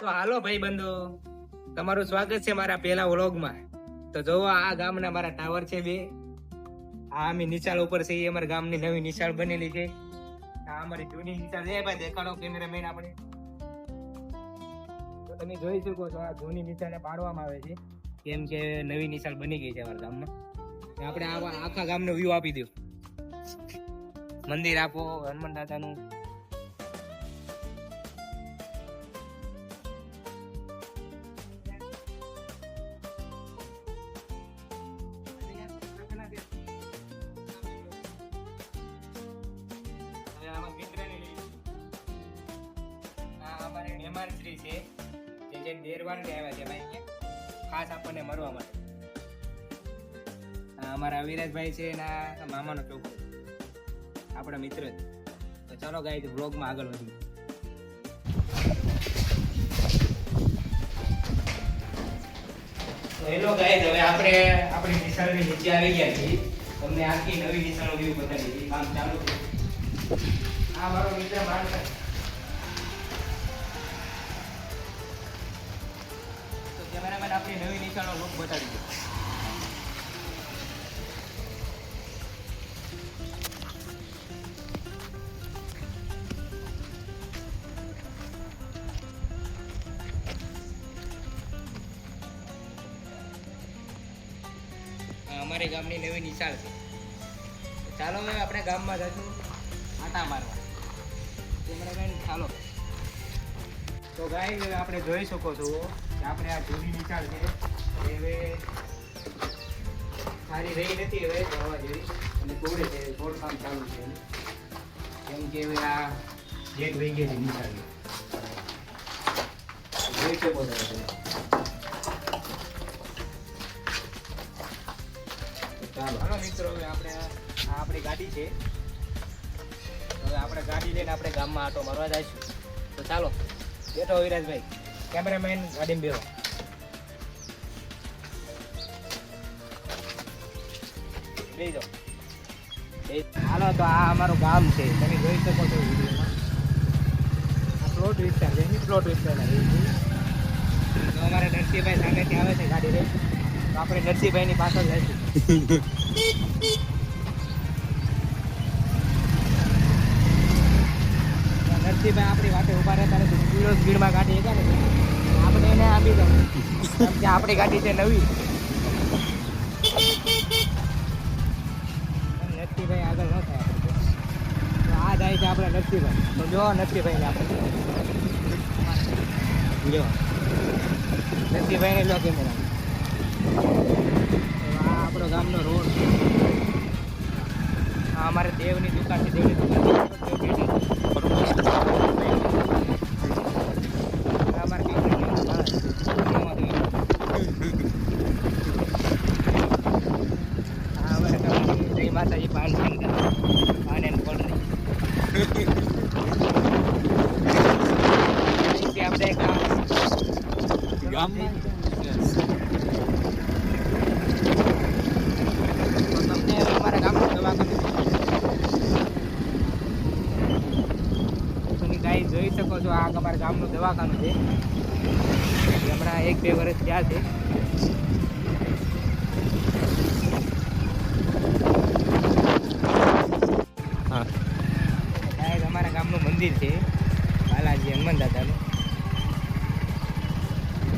તો હાલો ભાઈ બંધો, તમારું સ્વાગત છે મારા પહેલા વ્લોગમાં. તો જોવો આ ગામના મારા ટાવર છે બે. આ અમે નિશાળ ઉપર છે, એ અમારા ગામની નવી નિશાળ બનેલી છે. આ અમારી જૂની નિશાળ છે ભાઈ, દેખાડો કેમેરામેન આપણે. તો તમે જોઈ શકો છો આ જૂની નિશાળને પાડવામાં આવે છે, કેમ કે નવી નિશાળ બની ગઈ છે અમારા ગામમાં. આપણે આખા ગામનો વ્યૂ આપી દો. મંદિર આપો હનુમાન દાદાનું. મહેમાનશ્રી છે જે દેરવાન આવ્યા છે ભાઈ, ખાસ આપણને મળવા માટે. અમારા અવિરાજભાઈ છે એના મામાનો છોકરો, આપણા મિત્ર. તો ચાલો ગાઈસ બ્લોગમાં આગળ વધીએ. તો હેલો ગાઈસ, હવે આપણે આપણી નિશાળની નીચે આવી ગયા છીએ. તમને આખી નવી નિશાળનો વ્યૂ બતાવી દીધી. કામ ચાલુ છે. આ મારો મિત્ર માનસ. કેમેરામેન આપણી નવી નિશાળનો લુક બતાવી દો. અમારી ગામની નવી નિશાળ છે. ચાલો હવે આપણે ગામમાં જશું આટા મારવા. કેમેરામેન ચાલો. તો ગાઈસ હવે આપણે જોઈ શકો છો કે આપણે આ જૂની નિશાળ છે એ હવે સારી રહી નથી, હવે જવા જેવી અને તોડે છે, તોડકામ ચાલુ છે. કેમ કે હવે આ જેટ વહી ગઈ છે નિશાળ. જોઈ શકો છો. ચાલો હાલો મિત્રો, હવે આપણે આપણી ગાડી છે. હવે આપણે ગાડી લઈને આપણે ગામમાં આટો મારવા જઈશું. તો ચાલો બેઠો વિરાજભાઈ, કેમેરામેન ગાડીમાં બેહો. બેસી જાઓ. હાલો, તો આ અમારું ગામ છે, તમે જોઈ શકો છો વિડીયોમાં. આ પ્લોટ વિસ્તાર છે, પ્લોટ વિસ્તાર. તો અમારે નરસિંહભાઈ સામેથી આવે છે ગાડી લઈ, તો આપણે નરસિંહભાઈની પાછળ જઈશું. નરસિંહભાઈ આપણી વાટે ઉભા રહેતા નથી, સ્પીડમાં ગાડી હતા ને આપણે એને આપી દઉં, કેમ કે આપણી ગાડી છે નવી. નરસિંહભાઈ આગળ ન થાય. તો આ જાય છે આપણા નરસિંહભાઈ. તો જો નરસિંહભાઈને આપણે જો નરસિંહભાઈને લો કેમેરા. આ આપણો ગામનો રોડ. આ અમારે દેવની દુકાન છે, દેવની દુકાન. માતાજી પાન પાન એન્ડ કોલ્ડ ડ્રિંક. આપણે ગામમાં તમને અમારા ગામનું દવાખાનું તમે ગાઈ જોઈ શકો છો. આ અમારા ગામનું દવાખાનું છે, હમણાં 1-2 વર્ષ થયા છે. અમારા ગામનું મંદિર છે બાલાજી હનુમાન દાદાનું.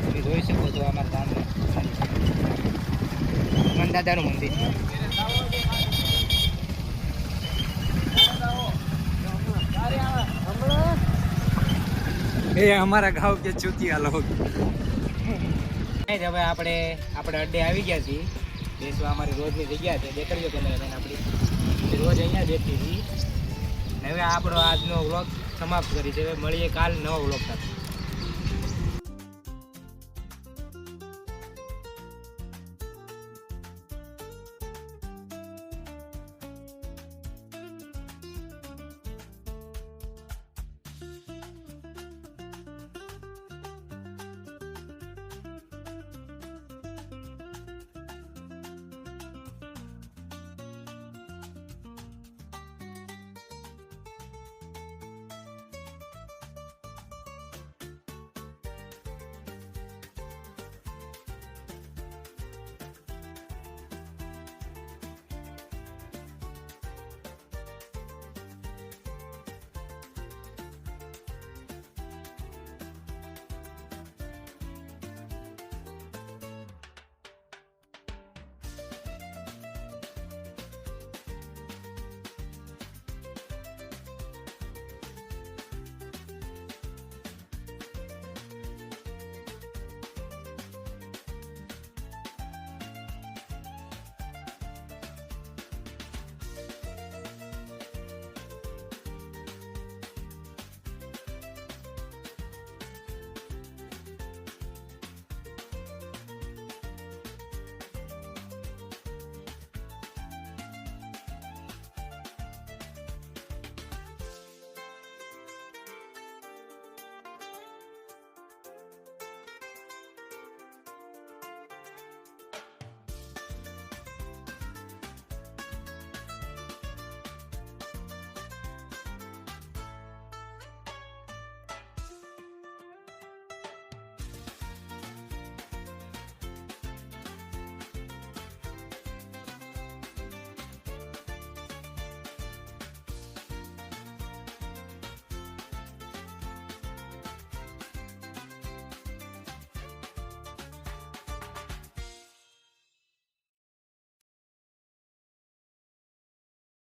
તમે જોઈ શકો છો અમારા ગામનું હનુમાન દાદાનું મંદિર છે. એ हमारा गांव के चूतिया लोग. હવે આપણે અડ્ડે આવી ગયા છીએ બેસવા. અમારી રોજની જગ્યા છે, દેખાડ્યો કેમેરામેન. આપણી રોજ અહીંયા બેઠી છીએ. હવે આપણો આજનો વ્લોગ સમાપ્ત કરી છે. હવે મળીએ કાલ નવો વ્લોગ સાથે.